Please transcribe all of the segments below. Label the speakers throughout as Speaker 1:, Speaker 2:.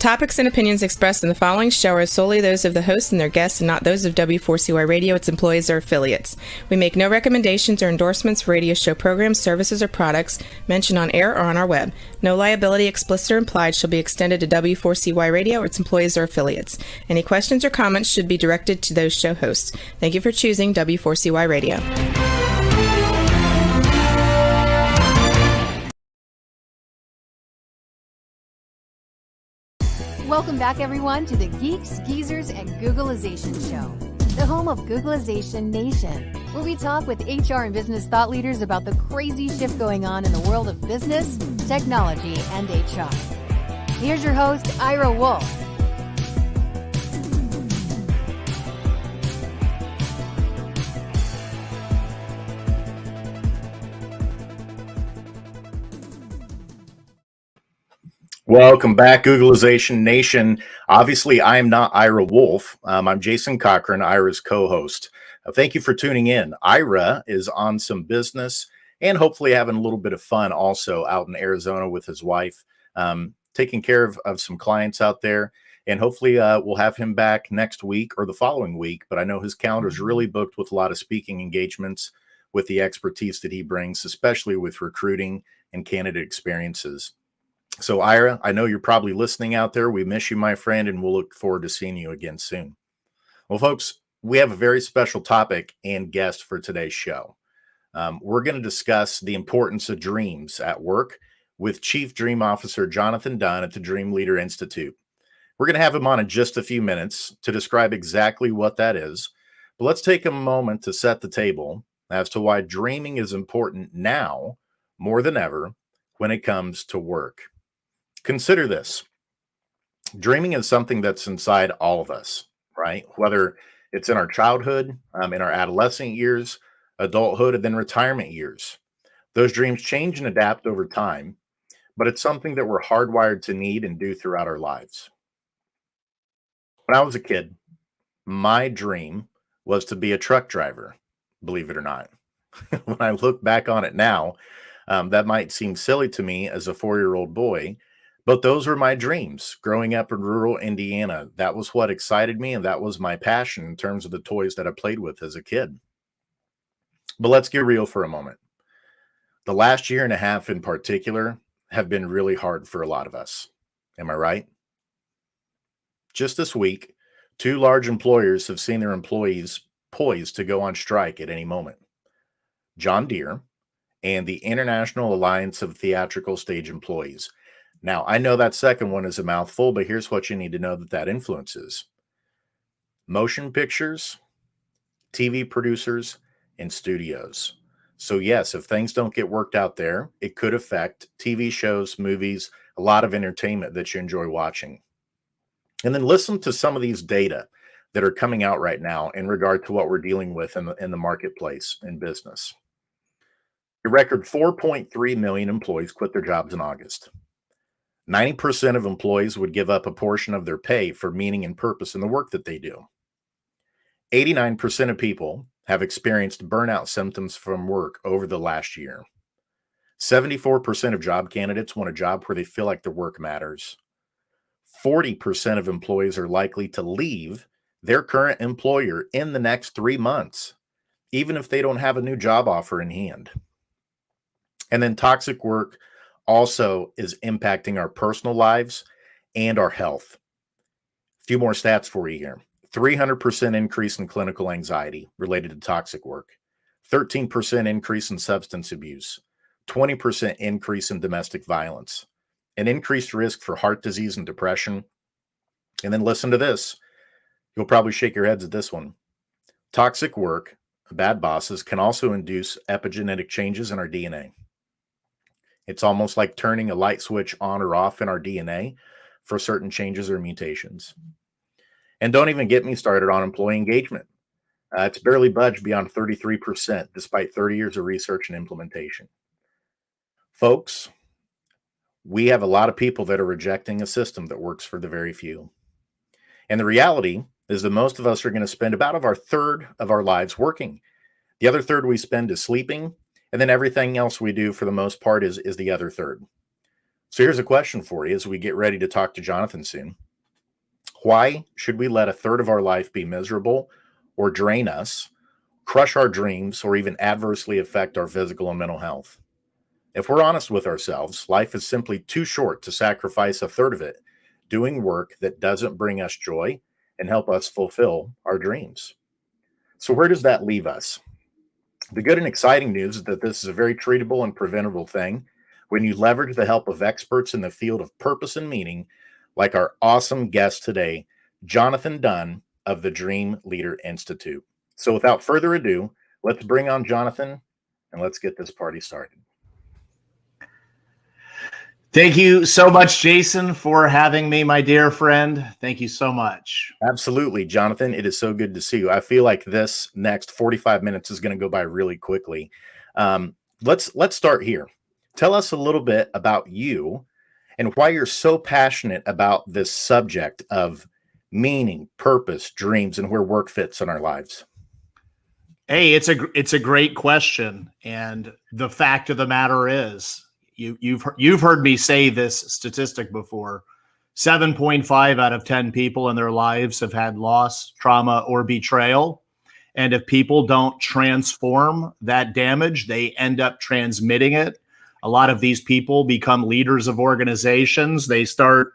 Speaker 1: topics and opinions expressed in the following show are solely those of the hosts and their guests and not those of W4CY Radio, its employees, or affiliates. We make no recommendations or endorsements for radio show programs, services, or products mentioned on air or on our web. No liability, explicit or implied, shall be extended to W4CY Radio or its employees or affiliates. Any questions or comments should be directed to those show hosts. Thank you for choosing W4CY Radio.
Speaker 2: Welcome back, everyone, to the Geeks, Geezers, and Googlization Show, the home of Googlization Nation, where we talk with HR and business thought leaders about the crazy shift going on in the world of business, technology, and HR. Here's your host, Ira Wolf.
Speaker 3: Welcome back, Googlization Nation. Obviously, I am not Ira Wolf. I'm Jason Cochran, Ira's co-host. Thank you for tuning in. Ira is on some business and hopefully having a little bit of fun also out in Arizona with his wife, taking care of some clients out there. And hopefully we'll have him back next week or the following week. But I know his calendar is really booked with a lot of speaking engagements with the expertise that he brings, especially with recruiting and candidate experiences. So, Ira, I know you're probably listening out there. We miss you, my friend, and we'll look forward to seeing you again soon. Well, folks, we have a very special topic and guest for today's show. We're going to discuss the importance of dreams at work with Chief Dream Officer Jonathan Dunn at the Dream Leader Institute. We're going to have him on in just a few minutes to describe exactly what that is. But let's take a moment to set the table as to why dreaming is important now more than ever when it comes to work. Consider this. Dreaming is something that's inside all of us, right? Whether it's in our childhood, in our adolescent years, adulthood, and then retirement years. Those dreams change and adapt over time, but it's something that we're hardwired to need and do throughout our lives. When I was a kid, my dream was to be a truck driver, believe it or not. When I look back on it now, that might seem silly to me as a 4-year-old boy, but those were my dreams growing up in rural Indiana. That was what excited me, and that was my passion in terms of the toys that I played with as a kid. But let's get real for a moment. The last year and a half in particular have been really hard for a lot of us. Am I right? Just this week, 2 large employers have seen their employees poised to go on strike at any moment. John Deere and the International Alliance of Theatrical Stage Employees. Now, I know that second one is a mouthful, but here's what you need to know that influences. Motion pictures, TV producers, and studios. So yes, if things don't get worked out there, it could affect TV shows, movies, a lot of entertainment that you enjoy watching. And then listen to some of these data that are coming out right now in regard to what we're dealing with in the marketplace in business. A record 4.3 million employees quit their jobs in August. 90% of employees would give up a portion of their pay for meaning and purpose in the work that they do. 89% of people have experienced burnout symptoms from work over the last year. 74% of job candidates want a job where they feel like their work matters. 40% of employees are likely to leave their current employer in the next 3 months, even if they don't have a new job offer in hand. And then toxic work also is impacting our personal lives and our health. A few more stats for you here. 300% increase in clinical anxiety related to toxic work. 13% increase in substance abuse. 20% increase in domestic violence. An increased risk for heart disease and depression. And then listen to this. You'll probably shake your heads at this one. Toxic work, bad bosses, can also induce epigenetic changes in our DNA. It's almost like turning a light switch on or off in our DNA for certain changes or mutations. And don't even get me started on employee engagement. It's barely budged beyond 33%, despite 30 years of research and implementation. Folks, we have a lot of people that are rejecting a system that works for the very few. And the reality is that most of us are going to spend about a third of our lives working. The other third we spend is sleeping. And then everything else we do for the most part is the other third. So here's a question for you as we get ready to talk to Jonathan soon. Why should we let a third of our life be miserable or drain us, crush our dreams, or even adversely affect our physical and mental health? If we're honest with ourselves, life is simply too short to sacrifice a third of it doing work that doesn't bring us joy and help us fulfill our dreams. So, where does that leave us? The good and exciting news is that this is a very treatable and preventable thing when you leverage the help of experts in the field of purpose and meaning, like our awesome guest today, Jonathan Dunn of the Dream Leader Institute. So, without further ado, let's bring on Jonathan and let's get this party started.
Speaker 4: Thank you so much, Jason, for having me, my dear friend. Thank you so much.
Speaker 3: Absolutely, Jonathan. It is so good to see you. I feel like this next 45 minutes is going to go by really quickly. Let's start here. Tell us a little bit about you and why you're so passionate about this subject of meaning, purpose, dreams, and where work fits in our lives.
Speaker 4: Hey, it's a great question, and the fact of the matter is, you've heard me say this statistic before. 7.5 out of 10 people in their lives have had loss, trauma, or betrayal. And if people don't transform that damage, they end up transmitting it. A lot of these people become leaders of organizations. They start,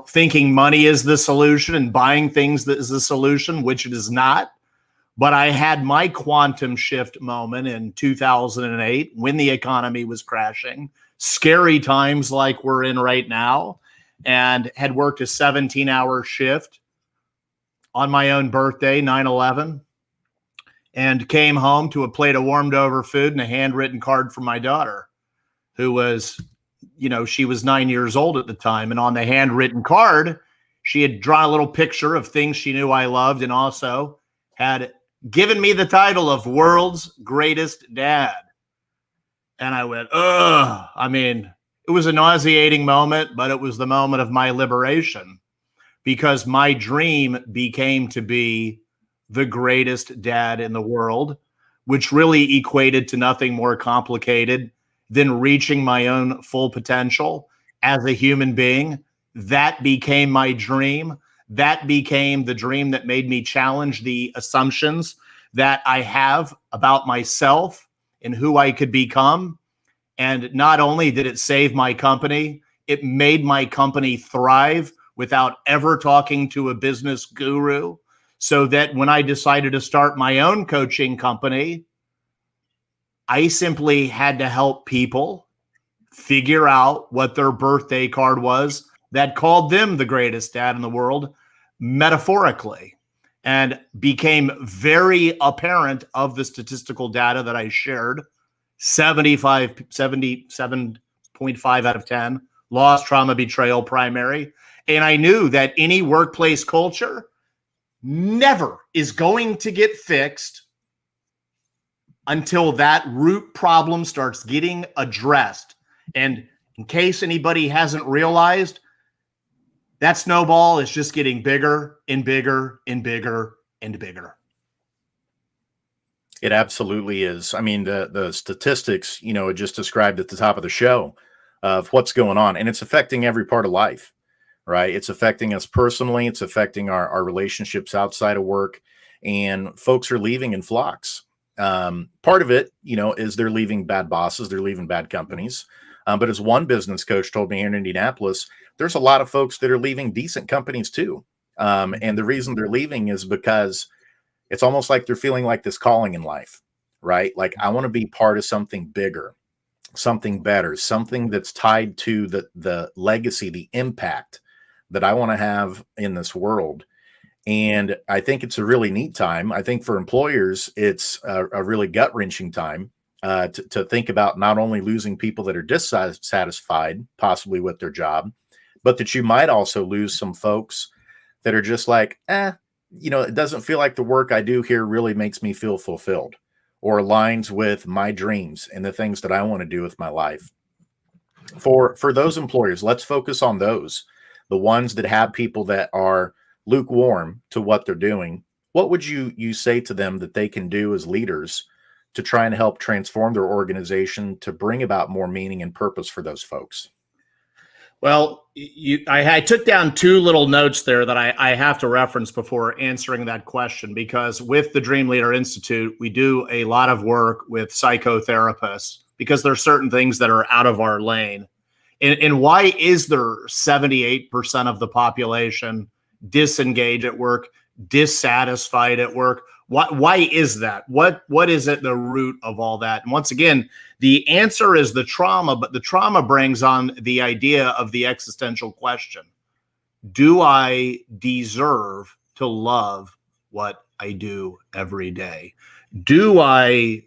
Speaker 4: thinking money is the solution and buying things that is the solution, which it is not. But I had my quantum shift moment in 2008 when the economy was crashing, scary times like we're in right now, and had worked a 17-hour shift on my own birthday, 9/11, and came home to a plate of warmed over food and a handwritten card from my daughter, who was, she was 9 years old at the time. And on the handwritten card, she had drawn a little picture of things she knew I loved and also had given me the title of World's Greatest Dad. And I went, ugh. I mean, it was a nauseating moment, but it was the moment of my liberation because my dream became to be the greatest dad in the world, which really equated to nothing more complicated than reaching my own full potential as a human being. That became my dream. That became the dream that made me challenge the assumptions that I have about myself and who I could become. And not only did it save my company, it made my company thrive without ever talking to a business guru. So that when I decided to start my own coaching company, I simply had to help people figure out what their birthday card was that called them the greatest dad in the world, metaphorically, and became very apparent of the statistical data that I shared. 77.5 out of 10, loss, trauma, betrayal, primary. And I knew that any workplace culture never is going to get fixed until that root problem starts getting addressed. And in case anybody hasn't realized, that snowball is just getting bigger and bigger and bigger and bigger.
Speaker 3: It absolutely is. I mean, the statistics, it just described at the top of the show of what's going on, and it's affecting every part of life, right? It's affecting us personally. It's affecting our relationships outside of work, and folks are leaving in flocks. Part of it, is they're leaving bad bosses. They're leaving bad companies. But as one business coach told me here in Indianapolis, there's a lot of folks that are leaving decent companies too. And the reason they're leaving is because it's almost like they're feeling like this calling in life, right? Like, I want to be part of something bigger, something better, something that's tied to the legacy, the impact that I want to have in this world. And I think it's a really neat time. I think for employers, it's a really gut-wrenching time to think about not only losing people that are dissatisfied, possibly with their job, but that you might also lose some folks that are just like, it doesn't feel like the work I do here really makes me feel fulfilled or aligns with my dreams and the things that I want to do with my life. For those employers, let's focus on those, the ones that have people that are lukewarm to what they're doing. What would you say to them that they can do as leaders to try and help transform their organization to bring about more meaning and purpose for those folks?
Speaker 4: Well, I took down two little notes there that I have to reference before answering that question, because with the Dream Leader Institute, we do a lot of work with psychotherapists because there are certain things that are out of our lane. And why is there 78% of the population disengaged at work, dissatisfied at work? Why is that? What is at the root of all that? And once again, the answer is the trauma, but the trauma brings on the idea of the existential question. Do I deserve to love what I do every day? Do I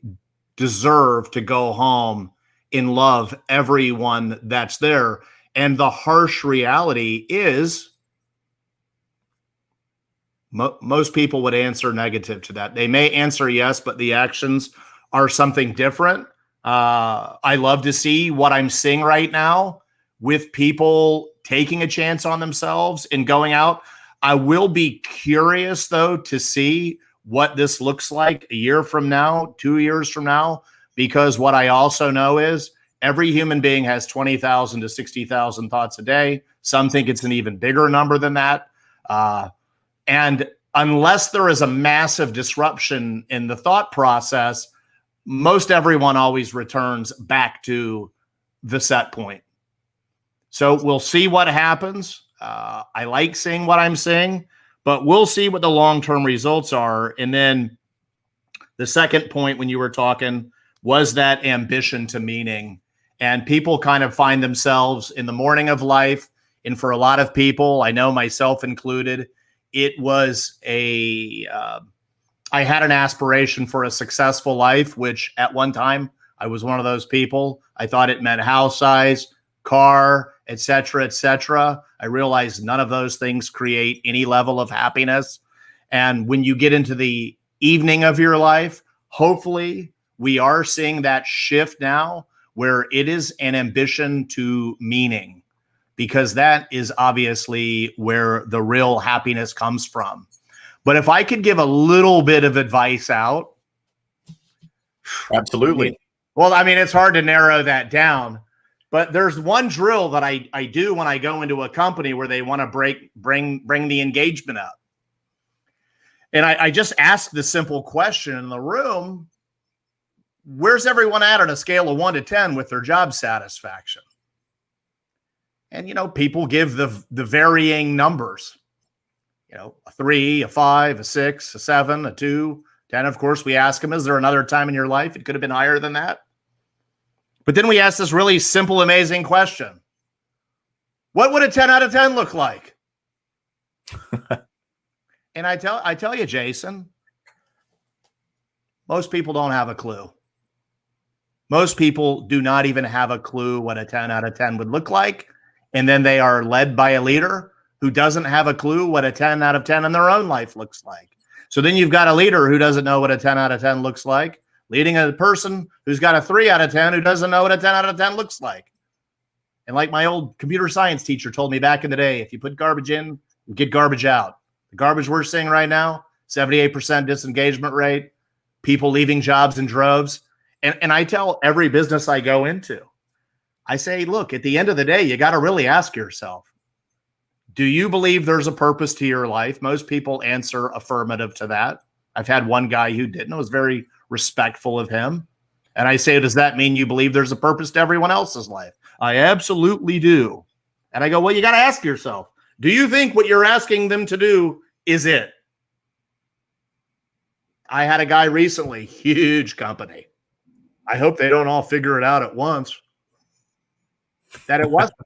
Speaker 4: deserve to go home and love everyone that's there? And the harsh reality is most people would answer negative to that. They may answer yes, but the actions are something different. I love to see what I'm seeing right now with people taking a chance on themselves and going out. I will be curious, though, to see what this looks like a year from now, 2 years from now, because what I also know is every human being has 20,000 to 60,000 thoughts a day. Some think it's an even bigger number than that. And unless there is a massive disruption in the thought process, most everyone always returns back to the set point. So we'll see what happens. I like seeing what I'm seeing, but we'll see what the long-term results are. And then the second point when you were talking was that ambition to meaning. And people kind of find themselves in the morning of life. And for a lot of people, I know myself included, it was I had an aspiration for a successful life, which at one time I was one of those people. I thought it meant house size, car, et cetera, et cetera. I realized none of those things create any level of happiness. And when you get into the evening of your life, hopefully we are seeing that shift now where it is an ambition to meaning, because that is obviously where the real happiness comes from. But if I could give a little bit of advice out.
Speaker 3: Absolutely.
Speaker 4: Well, I mean, it's hard to narrow that down, but there's one drill that I do when I go into a company where they want to bring the engagement up. And I just ask the simple question in the room: where's everyone at on a scale of 1 to 10 with their job satisfaction? And, people give the varying numbers. A 3, a 5, a 6, a 7, a 2, 10. Of course, we ask them, is there another time in your life it could have been higher than that? But then we ask this really simple, amazing question. What would a 10 out of 10 look like? And I tell you, Jason, most people don't have a clue. Most people do not even have a clue what a 10 out of 10 would look like. And then they are led by a leader who doesn't have a clue what a 10 out of 10 in their own life looks like. So then you've got a leader who doesn't know what a 10 out of 10 looks like, leading a person who's got a 3 out of 10 who doesn't know what a 10 out of 10 looks like. And like my old computer science teacher told me back in the day, if you put garbage in, you get garbage out. The garbage we're seeing right now, 78% disengagement rate, people leaving jobs in droves. And I tell every business I go into, I say, look, at the end of the day, you got to really ask yourself, do you believe there's a purpose to your life? Most people answer affirmative to that. I've had one guy who didn't. I was very respectful of him. And I say, does that mean you believe there's a purpose to everyone else's life? I absolutely do. And I go, well, you got to ask yourself, do you think what you're asking them to do is it? I had a guy recently, huge company. I hope they don't all figure it out at once. That it wasn't.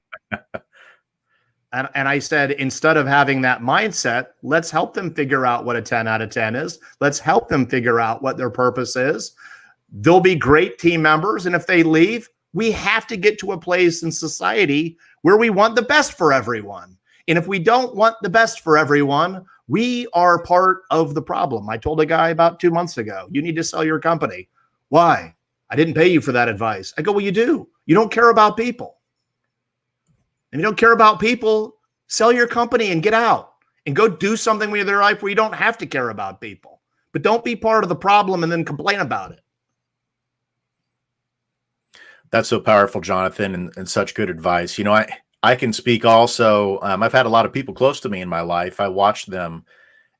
Speaker 4: And I said, instead of having that mindset, let's help them figure out what a 10 out of 10 is. Let's help them figure out what their purpose is. They'll be great team members. And if they leave, we have to get to a place in society where we want the best for everyone. And if we don't want the best for everyone, we are part of the problem. I told a guy about 2 months ago, you need to sell your company. Why? I didn't pay you for that advice. I go, well, you do. You don't care about people. If you don't care about people, sell your company and get out and go do something with your life where you don't have to care about people. But don't be part of the problem and then complain about it.
Speaker 3: That's so powerful, Jonathan, and such good advice. I can speak also. I've had a lot of people close to me in my life. I watch them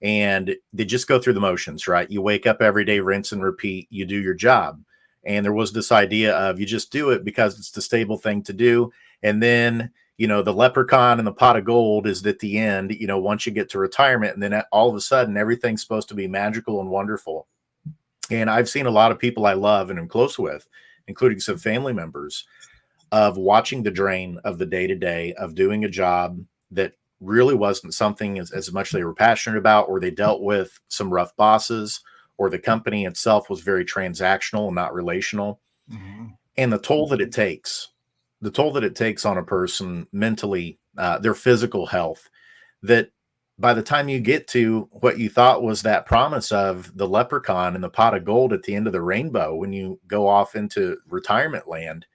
Speaker 3: and they just go through the motions, right? You wake up every day, rinse and repeat, you do your job. And there was this idea of you just do it because it's the stable thing to do. And then, the leprechaun and the pot of gold is at the end, once you get to retirement, and then all of a sudden everything's supposed to be magical and wonderful. And I've seen a lot of people I love and am close with, including some family members, of watching the drain of the day-to-day of doing a job that really wasn't something as much they were passionate about, or they dealt with some rough bosses, or the company itself was very transactional and not relational. Mm-hmm. And the toll that it takes on a person mentally, their physical health, that by the time you get to what you thought was that promise of the leprechaun and the pot of gold at the end of the rainbow, when you go off into retirement land,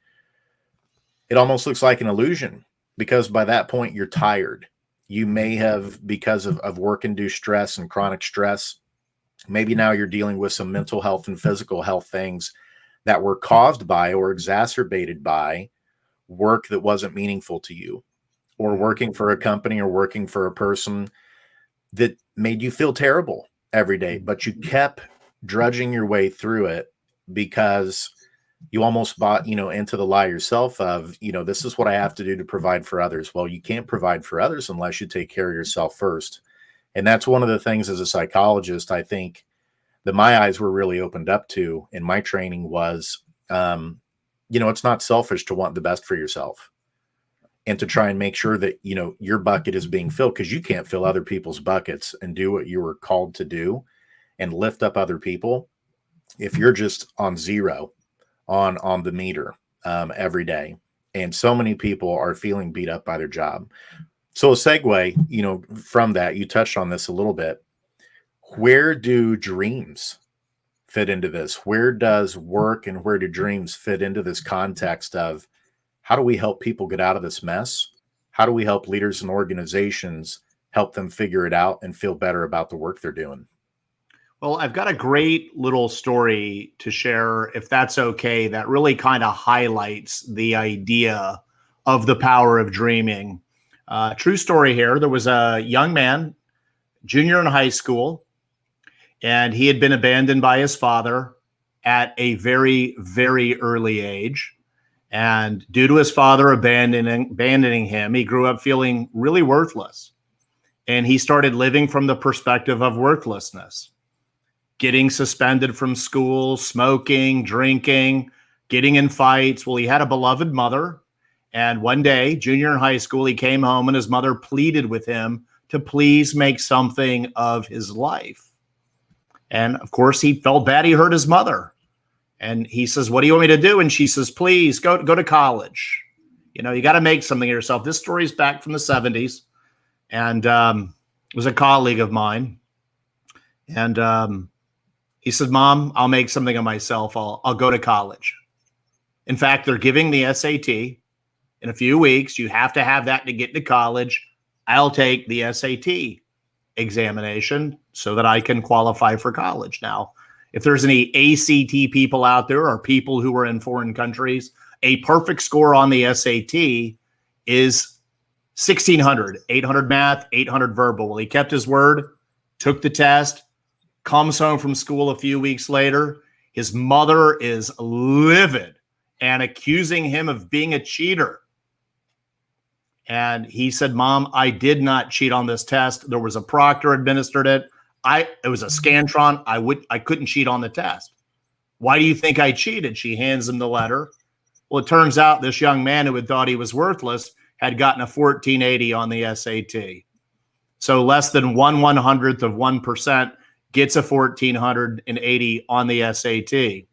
Speaker 3: it almost looks like an illusion, because by that point you're tired. You may have, because of work-induced stress and chronic stress, maybe now you're dealing with some mental health and physical health things that were caused by or exacerbated by work that wasn't meaningful to you, or working for a company or working for a person that made you feel terrible every day, but you kept drudging your way through it because you almost bought, into the lie yourself of, this is what I have to do to provide for others. Well, you can't provide for others unless you take care of yourself first. And that's one of the things as a psychologist, I think, that my eyes were really opened up to in my training was, it's not selfish to want the best for yourself and to try and make sure that, your bucket is being filled, because you can't fill other people's buckets and do what you were called to do and lift up other people if you're just on zero on the meter every day. And so many people are feeling beat up by their job. So a segue, from that, you touched on this a little bit. Where do dreams fit into this? Where does work and where do dreams fit into this context of how do we help people get out of this mess? How do we help leaders and organizations help them figure it out and feel better about the work they're doing?
Speaker 4: Well, I've got a great little story to share, if that's okay, that really kind of highlights the idea of the power of dreaming. True story here. There was a young man, junior in high school, and he had been abandoned by his father at a very, very early age. And due to his father abandoning him, he grew up feeling really worthless. And he started living from the perspective of worthlessness, getting suspended from school, smoking, drinking, getting in fights. Well, he had a beloved mother. And one day, junior in high school, he came home and his mother pleaded with him to please make something of his life. And of course, he felt bad. He hurt his mother. And he says, "What do you want me to do?" And she says, "Please go to college. You got to make something of yourself." This story is back from the 70s. And it was a colleague of mine. And he said, "Mom, I'll make something of myself. I'll go to college." In fact, they're giving the SAT in a few weeks. You have to have that to get into college. I'll take the SAT examination so that I can qualify for college. Now, if there's any ACT people out there or people who are in foreign countries, a perfect score on the SAT is 1,600, 800 math, 800 verbal. Well, he kept his word, took the test, comes home from school a few weeks later. His mother is livid and accusing him of being a cheater. And he said, "Mom, I did not cheat on this test. There was a proctor administered it. It was a Scantron. I couldn't cheat on the test. Why do you think I cheated?" She hands him the letter. Well, it turns out this young man who had thought he was worthless had gotten a 1480 on the SAT. So less than 1/100th of 1% gets a 1480 on the SAT.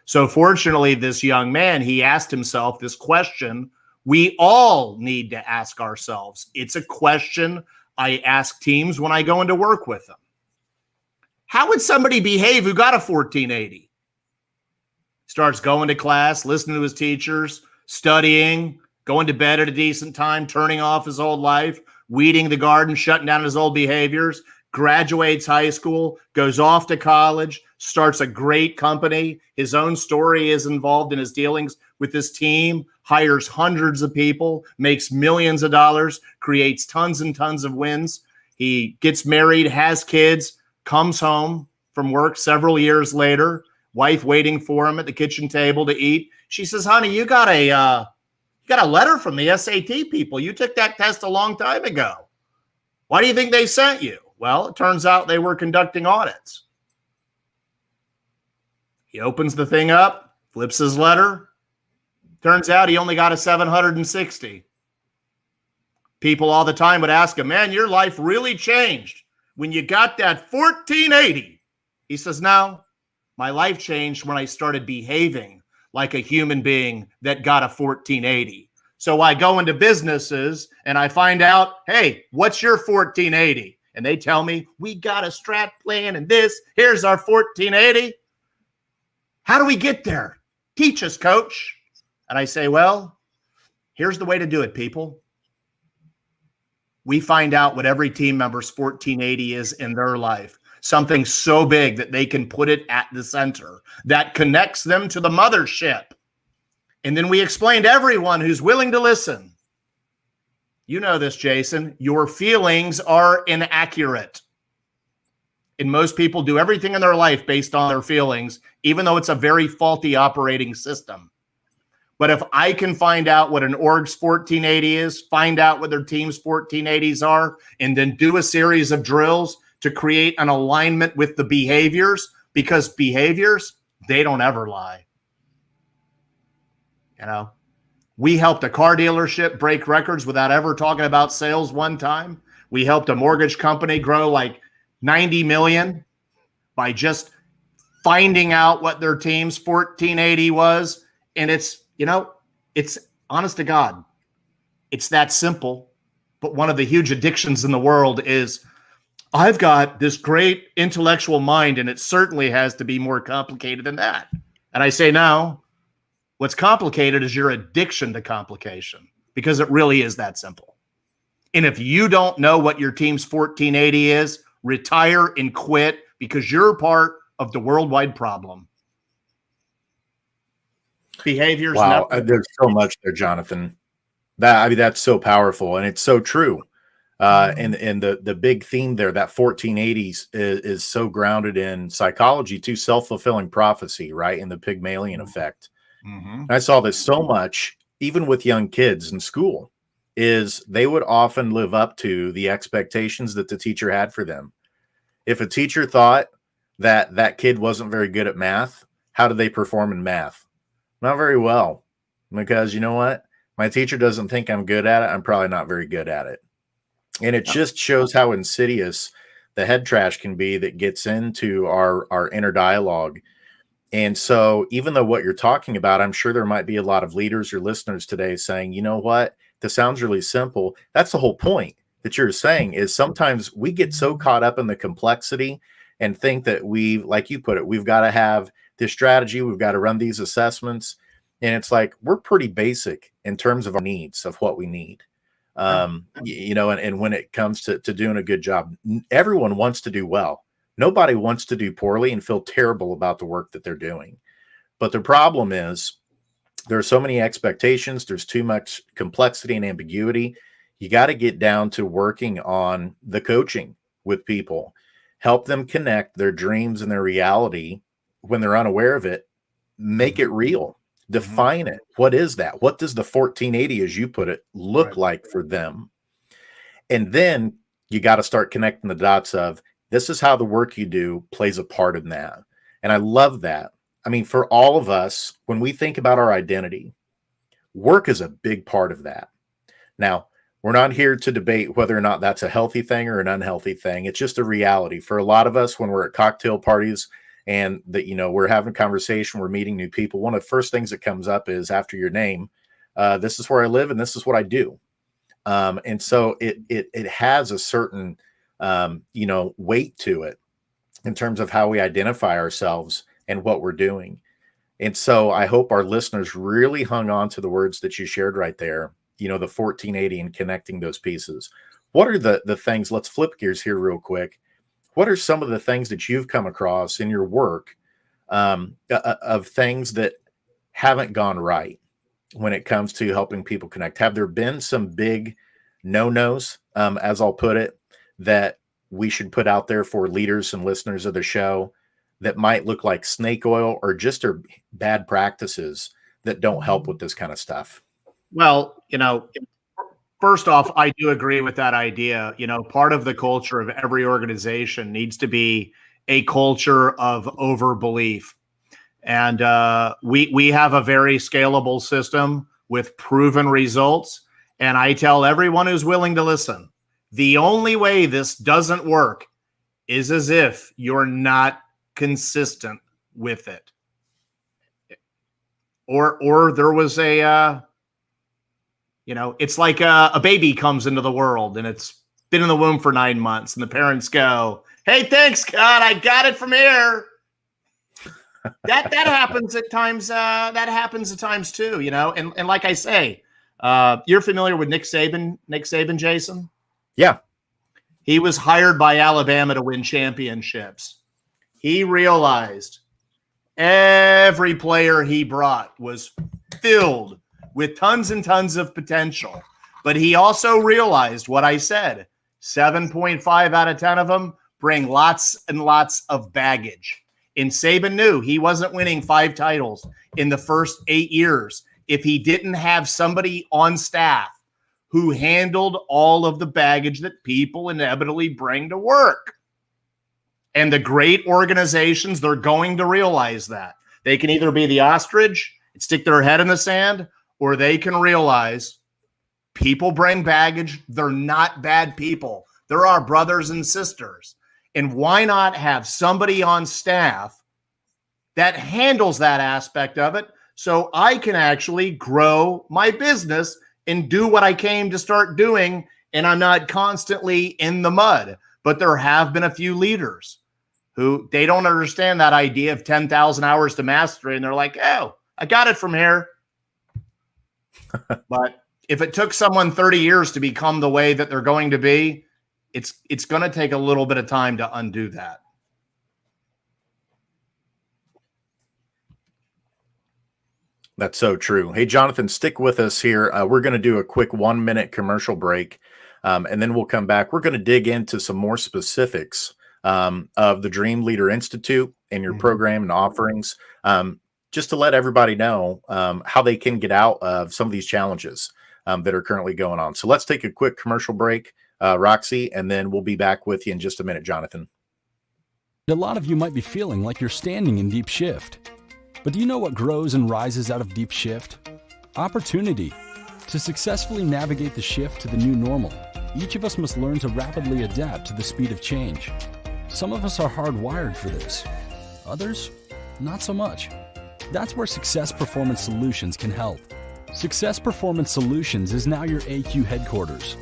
Speaker 4: So fortunately, this young man, he asked himself this question we all need to ask ourselves. It's a question I ask teams when I go into work with them. How would somebody behave who got a 1480? Starts going to class, listening to his teachers, studying, going to bed at a decent time, turning off his old life, weeding the garden, shutting down his old behaviors, graduates high school, goes off to college, starts a great company. His own story is involved in his dealings with his team, hires hundreds of people, makes millions of dollars, creates tons and tons of wins. He gets married, has kids, comes home from work several years later, wife waiting for him at the kitchen table to eat. She says, honey, you got a letter from the SAT people. You took that test a long time ago. Why do you think they sent you? Well, it turns out they were conducting audits. He opens the thing up, flips his letter. Turns out he only got a 760. People all the time would ask him, man, your life really changed when you got that 1480. He says, no, my life changed when I started behaving like a human being that got a 1480. So I go into businesses and I find out, hey, what's your 1480? And they tell me, we got a strat plan and this, here's our 1480. How do we get there? Teach us, coach. And I say, well, here's the way to do it, people. We find out what every team member's 1480 is in their life. Something so big that they can put it at the center that connects them to the mothership. And then we explain to everyone who's willing to listen. You know this, Jason. Your feelings are inaccurate. And most people do everything in their life based on their feelings, even though it's a very faulty operating system. But if I can find out what an org's 1480 is, find out what their team's 1480s are, and then do a series of drills to create an alignment with the behaviors, because behaviors, they don't ever lie. You know, we helped a car dealership break records without ever talking about sales one time. We helped a mortgage company grow like 90 million by just finding out what their team's 1480 was. And it's, you know, it's honest to God, it's that simple. But one of the huge addictions in the world is, I've got this great intellectual mind, and it certainly has to be more complicated than that. And I say, no, what's complicated is your addiction to complication, because it really is that simple. And if you don't know what your team's 1480 is, retire and quit, because you're part of the worldwide problem. Behaviors.
Speaker 3: Wow, there's so much there, Jonathan. That's so powerful, and it's so true. And the big theme there, that 1480s is so grounded in psychology too, self-fulfilling prophecy, right? And the Pygmalion effect. Mm-hmm. I saw this so much, even with young kids in school, is they would often live up to the expectations that the teacher had for them. If a teacher thought that that kid wasn't very good at math, how did they perform in math? Not very well, because you know what? My teacher doesn't think I'm good at it. I'm probably not very good at it. And it just shows how insidious the head trash can be that gets into our inner dialogue. And so even though what you're talking about, I'm sure there might be a lot of leaders or listeners today saying, you know what, this sounds really simple. That's the whole point that you're saying, is sometimes we get so caught up in the complexity and think that like you put it, we've got to have this strategy. We've got to run these assessments. And it's like, we're pretty basic in terms of our needs, of what we need. You know, and when it comes to doing a good job, everyone wants to do well. Nobody wants to do poorly and feel terrible about the work that they're doing. But the problem is there are so many expectations. There's too much complexity and ambiguity. You got to get down to working on the coaching with people, help them connect their dreams and their reality when they're unaware of it, make it real. Define it. What is that? What does the 1480, as you put it, look like for them? And then you got to start connecting the dots of, this is how the work you do plays a part in that. And I love that. I mean, for all of us, when we think about our identity, work is a big part of that. Now, we're not here to debate whether or not that's a healthy thing or an unhealthy thing. It's just a reality. For a lot of us, when we're at cocktail parties, and that, you know, we're having a conversation, we're meeting new people, one of the first things that comes up is, after your name, this is where I live and this is what I do. And so it has a certain, you know, weight to it in terms of how we identify ourselves and what we're doing. And so I hope our listeners really hung on to the words that you shared right there, you know, the 1480 and connecting those pieces. What are the things, let's flip gears here real quick. What are some of the things that you've come across in your work of things that haven't gone right? when it comes to helping people connect? Have there been some big no-nos, as I'll put it, that we should put out there for leaders and listeners of the show that might look like snake oil or just are bad practices that don't help with this kind of stuff?
Speaker 4: Well, first off, I do agree with that idea. Part of the culture of every organization needs to be a culture of overbelief. And we have a very scalable system with proven results. And I tell everyone who's willing to listen, the only way this doesn't work is as if you're not consistent with it. Or there was it's like a baby comes into the world and it's been in the womb for 9 months and the parents go, "Hey, thanks God, I got it from here." That happens at times. That happens at times too, and like I say, you're familiar with Nick Saban, Jason?
Speaker 3: Yeah.
Speaker 4: He was hired by Alabama to win championships. He realized every player he brought was filled with tons and tons of potential. But he also realized what I said, 7.5 out of 10 of them bring lots and lots of baggage. And Saban knew he wasn't winning 5 titles in the first 8 years if he didn't have somebody on staff who handled all of the baggage that people inevitably bring to work. And the great organizations, they're going to realize that. They can either be the ostrich and stick their head in the sand, or they can realize people bring baggage. They're not bad people. They're our brothers and sisters. And why not have somebody on staff that handles that aspect of it so I can actually grow my business and do what I came to start doing, and I'm not constantly in the mud. But there have been a few leaders who they don't understand that idea of 10,000 hours to mastery, and they're like, "Oh, I got it from here." But if it took someone 30 years to become the way that they're going to be, it's going to take a little bit of time to undo that.
Speaker 3: That's so true. Hey, Jonathan, stick with us here. We're going to do a quick 1-minute commercial break, and then we'll come back. We're going to dig into some more specifics of the Dream Leader Institute and your program and offerings, just to let everybody know how they can get out of some of these challenges that are currently going on. So let's take a quick commercial break, Roxy, and then we'll be back with you in just a minute, Jonathan.
Speaker 5: A lot of you might be feeling like you're standing in deep shift. But do you know what grows and rises out of deep shift? Opportunity. To successfully navigate the shift to the new normal, each of us must learn to rapidly adapt to the speed of change. Some of us are hardwired for this. Others, not so much. That's where Success Performance Solutions can help. Success Performance Solutions is now your AQ headquarters.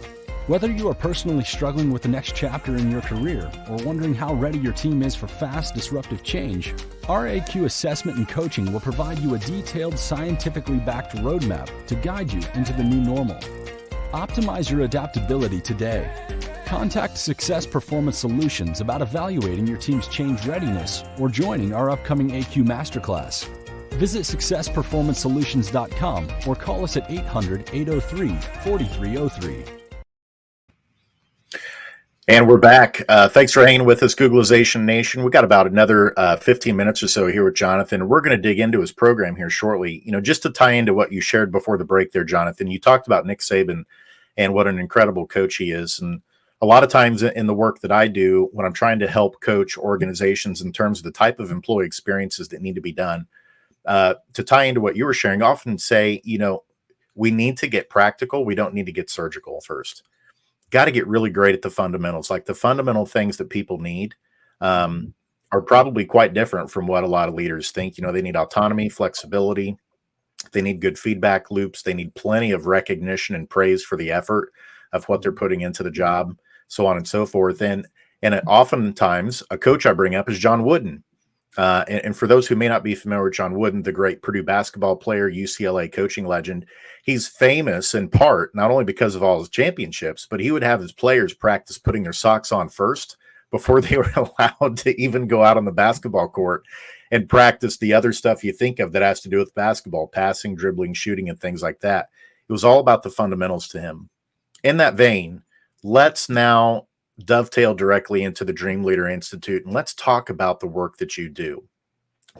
Speaker 5: Whether you are personally struggling with the next chapter in your career or wondering how ready your team is for fast, disruptive change, our AQ assessment and coaching will provide you a detailed, scientifically backed roadmap to guide you into the new normal. Optimize your adaptability today. Contact Success Performance Solutions about evaluating your team's change readiness or joining our upcoming AQ Masterclass. Visit successperformancesolutions.com or call us at 800-803-4303.
Speaker 3: And we're back. Thanks for hanging with us, Googlization Nation. We got about another 15 minutes or so here with Jonathan. We're going to dig into his program here shortly. Just to tie into what you shared before the break there, Jonathan, you talked about Nick Saban and what an incredible coach he is. And a lot of times in the work that I do, when I'm trying to help coach organizations in terms of the type of employee experiences that need to be done, to tie into what you were sharing, I often say, we need to get practical. We don't need to get surgical first. Got to get really great at the fundamentals. Like the fundamental things that people need are probably quite different from what a lot of leaders think. They need autonomy, flexibility. They need good feedback loops. They need plenty of recognition and praise for the effort of what they're putting into the job, so on and so forth. And oftentimes a coach I bring up is John Wooden. And for those who may not be familiar with John Wooden, the great Purdue basketball player, UCLA coaching legend, he's famous in part, not only because of all his championships, but he would have his players practice putting their socks on first before they were allowed to even go out on the basketball court. and practice the other stuff you think of that has to do with basketball, passing, dribbling, shooting, and things like that. It was all about the fundamentals to him. In that vein, let's now dovetail directly into the Dream Leader Institute, and let's talk about the work that you do.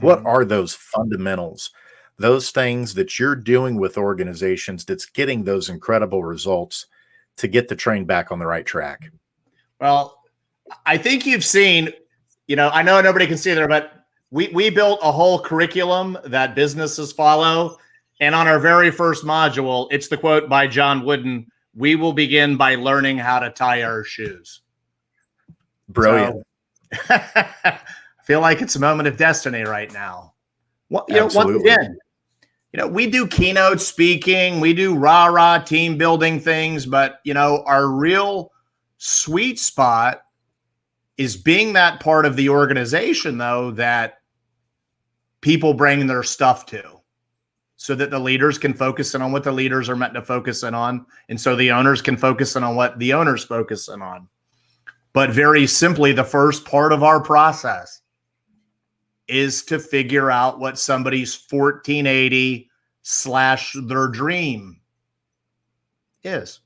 Speaker 3: What are those fundamentals, those things that you're doing with organizations that's getting those incredible results to get the train back on the right track?
Speaker 4: Well, I think you've seen, I know nobody can see there, but we built a whole curriculum that businesses follow. And on our very first module, it's the quote by John Wooden: "We will begin by learning how to tie our shoes."
Speaker 3: Brilliant.
Speaker 4: So, I feel like it's a moment of destiny right now. Once
Speaker 3: Absolutely.
Speaker 4: again, we do keynote speaking, we do rah-rah team building things, but, our real sweet spot is being that part of the organization, though, that people bring their stuff to, so that the leaders can focus in on what the leaders are meant to focus in on. And so the owners can focus in on what the owners focus in on. But very simply, the first part of our process is to figure out what somebody's 1480 / their dream is.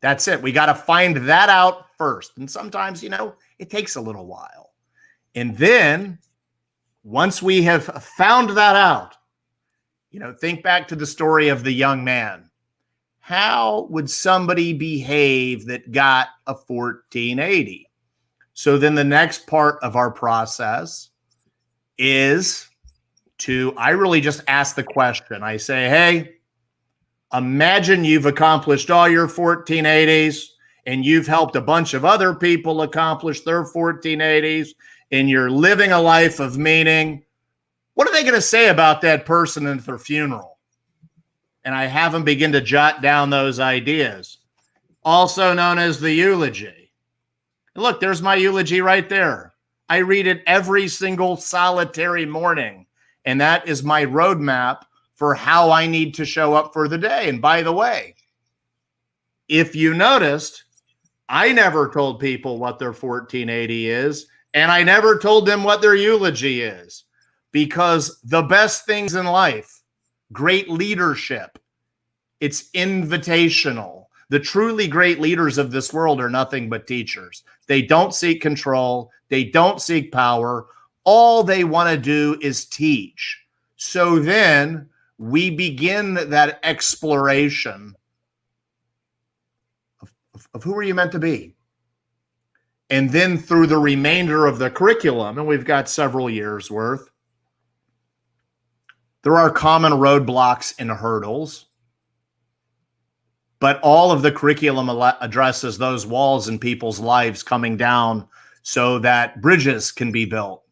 Speaker 4: That's it. We got to find that out first. And sometimes, it takes a little while. And then once we have found that out, think back to the story of the young man. How would somebody behave that got a 1480? So then the next part of our process is I really just ask the question. I say, hey, imagine you've accomplished all your 1480s and you've helped a bunch of other people accomplish their 1480s and you're living a life of meaning. What are they going to say about that person at their funeral? And I have them begin to jot down those ideas, also known as the eulogy. And look, there's my eulogy right there. I read it every single solitary morning, and that is my roadmap for how I need to show up for the day. And by the way, if you noticed, I never told people what their 1480 is, and I never told them what their eulogy is, because the best things in life, great leadership, it's invitational. The truly great leaders of this world are nothing but teachers. They don't seek control. They don't seek power. All they want to do is teach. So then we begin that exploration of who are you meant to be? And then through the remainder of the curriculum, and we've got several years worth, there are common roadblocks and hurdles, but all of the curriculum addresses those walls in people's lives coming down so that bridges can be built.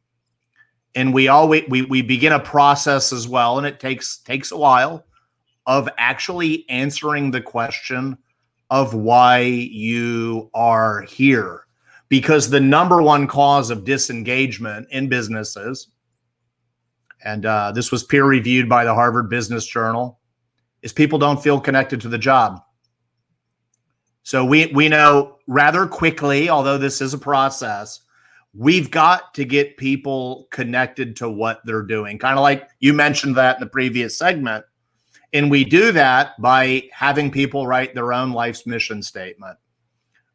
Speaker 4: And we begin a process as well, and it takes a while, of actually answering the question of why you are here. Because the number one cause of disengagement in businesses, and this was peer reviewed by the Harvard Business Journal, is people don't feel connected to the job. So we know rather quickly, although this is a process, we've got to get people connected to what they're doing. Kind of like you mentioned that in the previous segment. And we do that by having people write their own life's mission statement.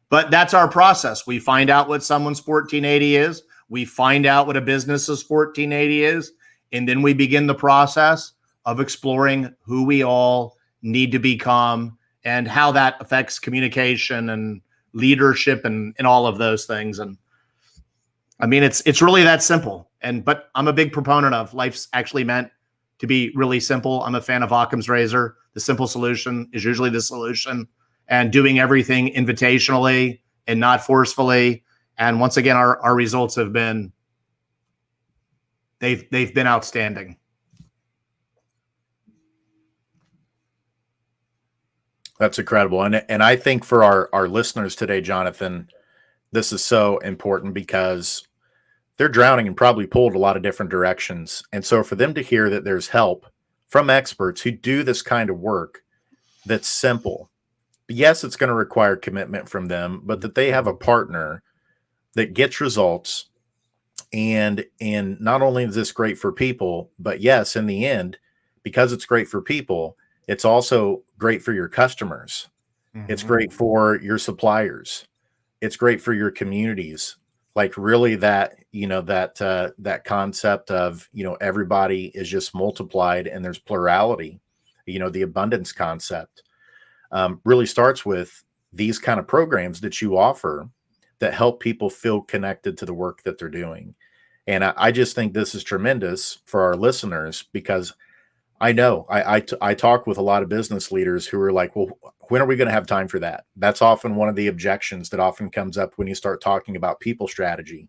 Speaker 4: But that's our process. We find out what someone's 1480 is. We find out what a business's 1480 is. And then we begin the process of exploring who we all need to become and how that affects communication and leadership and all of those things. And I mean, it's really that simple. But I'm a big proponent of life's actually meant to be really simple. I'm a fan of Occam's razor. The simple solution is usually the solution, and doing everything invitationally and not forcefully. And once again, our results have been, they've been outstanding.
Speaker 3: That's incredible. And I think for our listeners today, Jonathan, this is so important because they're drowning and probably pulled a lot of different directions. And so for them to hear that there's help from experts who do this kind of work that's simple, yes, it's going to require commitment from them, but that they have a partner that gets results And not only is this great for people, but yes, in the end, because it's great for people, it's also great for your customers. It's great for your suppliers. It's great for your communities. Like really that, that concept of, everybody is just multiplied and there's plurality, the abundance concept really starts with these kind of programs that you offer that help people feel connected to the work that they're doing. And I just think this is tremendous for our listeners, because I know I talk with a lot of business leaders who are like, well, when are we going to have time for that? That's often one of the objections that often comes up when you start talking about people strategy.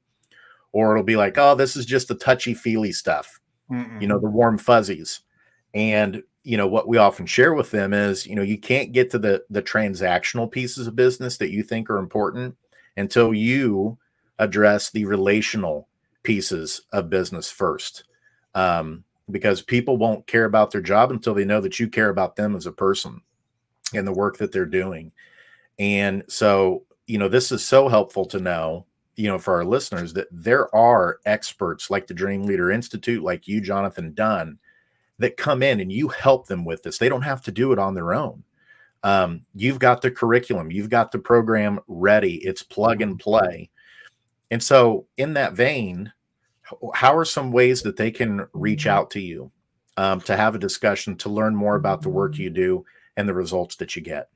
Speaker 3: Or it'll be like, oh, this is just the touchy-feely stuff, the warm fuzzies. And, what we often share with them is, you can't get to the transactional pieces of business that you think are important until you address the relational pieces of business first. Because people won't care about their job until they know that you care about them as a person and the work that they're doing. And so, this is so helpful to know, for our listeners, that there are experts like the Dream Leader Institute, like you, Jonathan Dunn, that come in and you help them with this. They don't have to do it on their own. You've got the curriculum, you've got the program ready. It's plug and play. And so in that vein, how are some ways that they can reach out to you to have a discussion, to learn more about the work you do and the results that you get?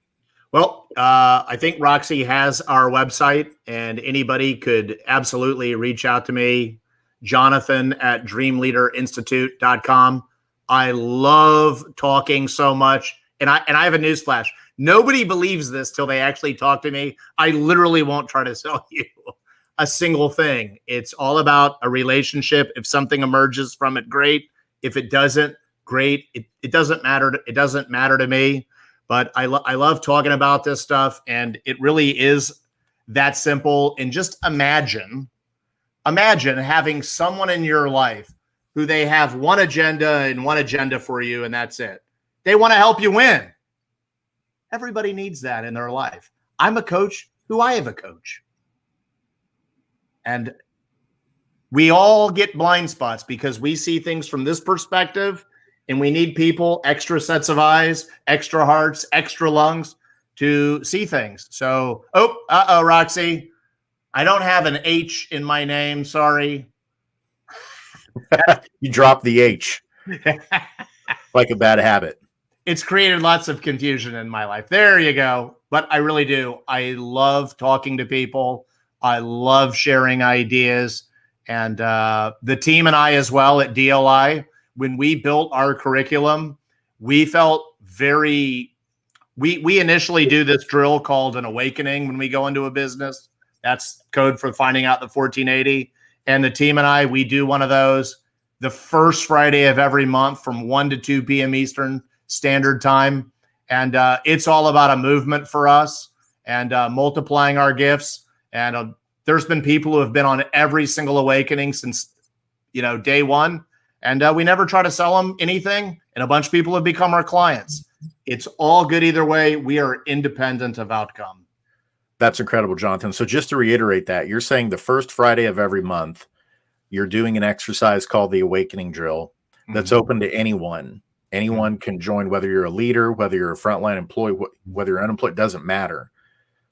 Speaker 4: Well, I think Roxy has our website, and anybody could absolutely reach out to me, Jonathan at dreamleaderinstitute.com. I love talking so much. And I have a newsflash. Nobody believes this till they actually talk to me. I literally won't try to sell you a single thing. It's all about a relationship. If something emerges from it, great. If it doesn't, great. It doesn't matter. It doesn't matter to me. But I love talking about this stuff, and it really is that simple. And just imagine having someone in your life who they have one agenda for you, and that's it. They want to help you win. Everybody needs that in their life. I'm a coach who I have a coach. And we all get blind spots because we see things from this perspective, and we need people, extra sets of eyes, extra hearts, extra lungs to see things. So, Roxy, I don't have an H in my name. Sorry.
Speaker 3: You dropped the H like a bad habit.
Speaker 4: It's created lots of confusion in my life. There you go. But I really do. I love talking to people. I love sharing ideas. And the team and I as well at DLI, when we built our curriculum, we felt we initially do this drill called an awakening when we go into a business. That's code for finding out the 1480. And the team and I, we do one of those the first Friday of every month from 1 to 2 p.m. Eastern Standard Time. And it's all about a movement for us and multiplying our gifts. And there's been people who have been on every single awakening since, day one. And we never try to sell them anything. And a bunch of people have become our clients. It's all good either way. We are independent of outcome.
Speaker 3: That's incredible, Jonathan. So just to reiterate that, you're saying the first Friday of every month, you're doing an exercise called the Awakening Drill that's open to anyone. Anyone can join, whether you're a leader, whether you're a frontline employee, whether you're unemployed, doesn't matter.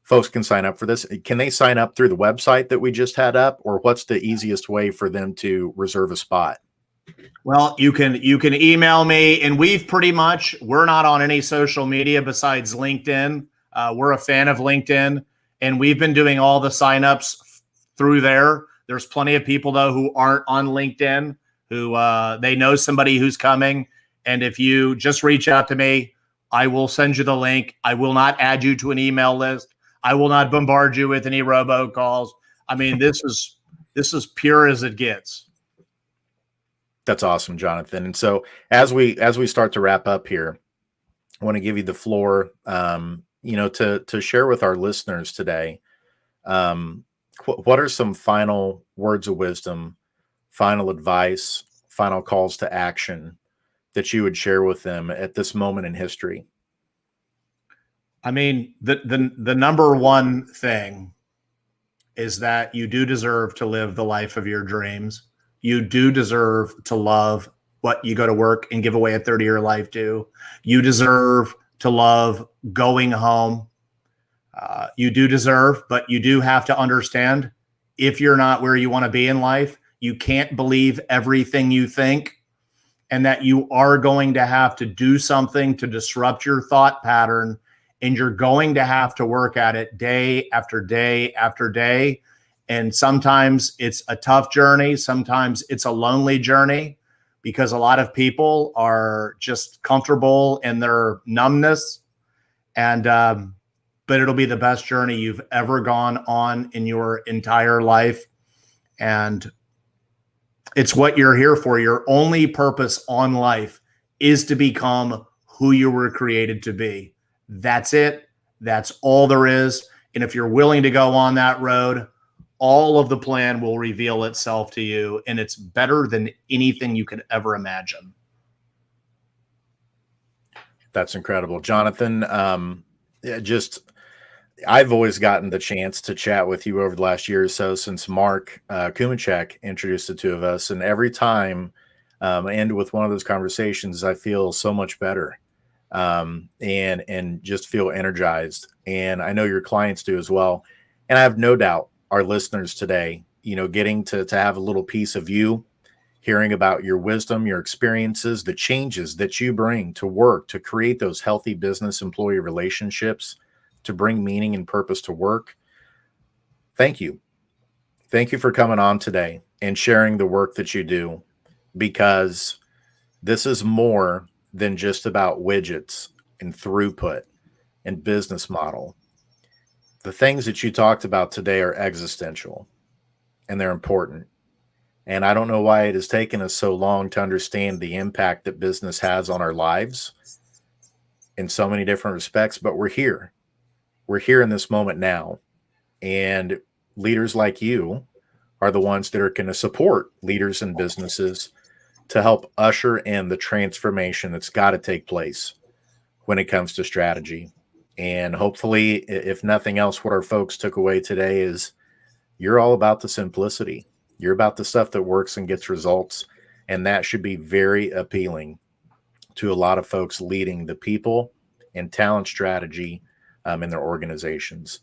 Speaker 3: Folks can sign up for this. Can they sign up through the website that we just had up, or what's the easiest way for them to reserve a spot?
Speaker 4: Well, you can email me, and we're not on any social media besides LinkedIn. We're a fan of LinkedIn, and we've been doing all the signups through there. There's plenty of people though who aren't on LinkedIn who they know somebody who's coming. And if you just reach out to me, I will send you the link. I will not add you to an email list. I will not bombard you with any robocalls. I mean, this is pure as it gets.
Speaker 3: That's awesome, Jonathan. And so as we start to wrap up here, I want to give you the floor, to share with our listeners today. What are some final words of wisdom, final advice, final calls to action that you would share with them at this moment in history?
Speaker 4: I mean, the number one thing is that you do deserve to live the life of your dreams. You do deserve to love what you go to work and give away a 30-year life to. You deserve to love going home. You do deserve, but you do have to understand, if you're not where you want to be in life, you can't believe everything you think, and that you are going to have to do something to disrupt your thought pattern, and you're going to have to work at it day after day after day. And sometimes it's a tough journey. Sometimes it's a lonely journey, because a lot of people are just comfortable in their numbness. And, but it'll be the best journey you've ever gone on in your entire life. And it's what you're here for. Your only purpose on life is to become who you were created to be. That's it. That's all there is. And if you're willing to go on that road, all of the plan will reveal itself to you, and it's better than anything you could ever imagine.
Speaker 3: That's incredible, Jonathan. I've always gotten the chance to chat with you over the last year or so since Mark Kumachek introduced the two of us, and every time I end with one of those conversations, I feel so much better, and just feel energized. And I know your clients do as well. And I have no doubt our listeners today, getting to have a little piece of you, hearing about your wisdom, your experiences, the changes that you bring to work to create those healthy business employee relationships, to bring meaning and purpose to work. Thank you. Thank you for coming on today and sharing the work that you do, because this is more than just about widgets and throughput and business model. The things that you talked about today are existential, and they're important. And I don't know why it has taken us so long to understand the impact that business has on our lives in so many different respects, but we're here. We're here in this moment now. And leaders like you are the ones that are going to support leaders and businesses to help usher in the transformation that's got to take place when it comes to strategy. And hopefully, if nothing else, what our folks took away today is you're all about the simplicity. You're about the stuff that works and gets results. And that should be very appealing to a lot of folks leading the people and talent strategy in their organizations.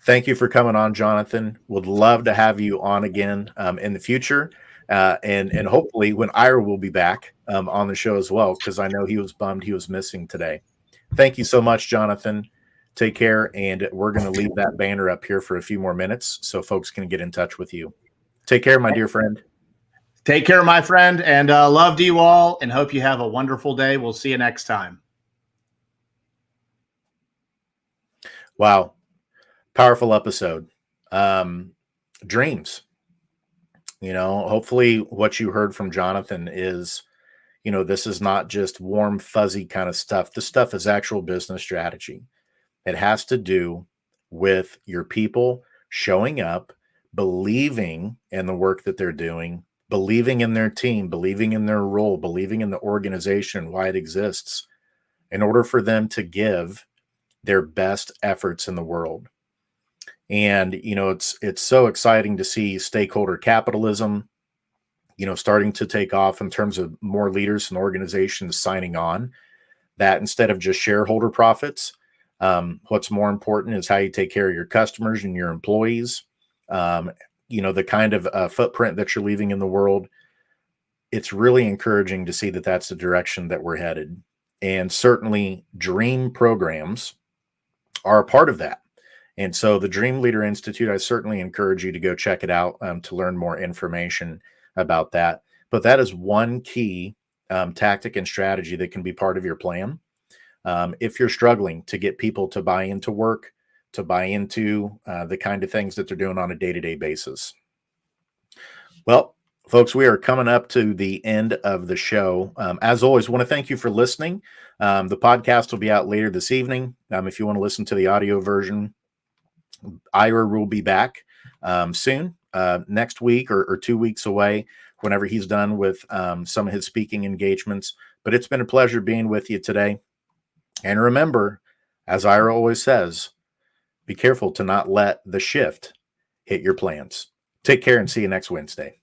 Speaker 3: Thank you for coming on, Jonathan. Would love to have you on again in the future. And hopefully when Ira will be back on the show as well, because I know he was bummed he was missing today. Thank you so much, Jonathan. Take care. And we're going to leave that banner up here for a few more minutes so folks can get in touch with you. Take care, my dear friend.
Speaker 4: Take care, my friend, and love to you all, and hope you have a wonderful day. We'll see you next time.
Speaker 3: Wow. Powerful episode. Dreams. Hopefully what you heard from Jonathan is, this is not just warm, fuzzy kind of stuff. This stuff is actual business strategy. It has to do with your people showing up, believing in the work that they're doing, believing in their team, believing in their role, believing in the organization, why it exists, in order for them to give their best efforts in the world. And, it's so exciting to see stakeholder capitalism, starting to take off in terms of more leaders and organizations signing on that instead of just shareholder profits. What's more important is how you take care of your customers and your employees. The kind of footprint that you're leaving in the world. It's really encouraging to see that that's the direction that we're headed. And certainly dream programs are a part of that. And so the Dream Leader Institute, I certainly encourage you to go check it out to learn more information about that. But that is one key tactic and strategy that can be part of your plan. If you're struggling to get people to buy into work, to buy into the kind of things that they're doing on a day-to-day basis. Well, folks, we are coming up to the end of the show. As always, want to thank you for listening. The podcast will be out later this evening. If you want to listen to the audio version, Ira will be back soon, next week or 2 weeks away, whenever he's done with some of his speaking engagements. But it's been a pleasure being with you today. And remember, as Ira always says, be careful to not let the shift hit your plans. Take care and see you next Wednesday.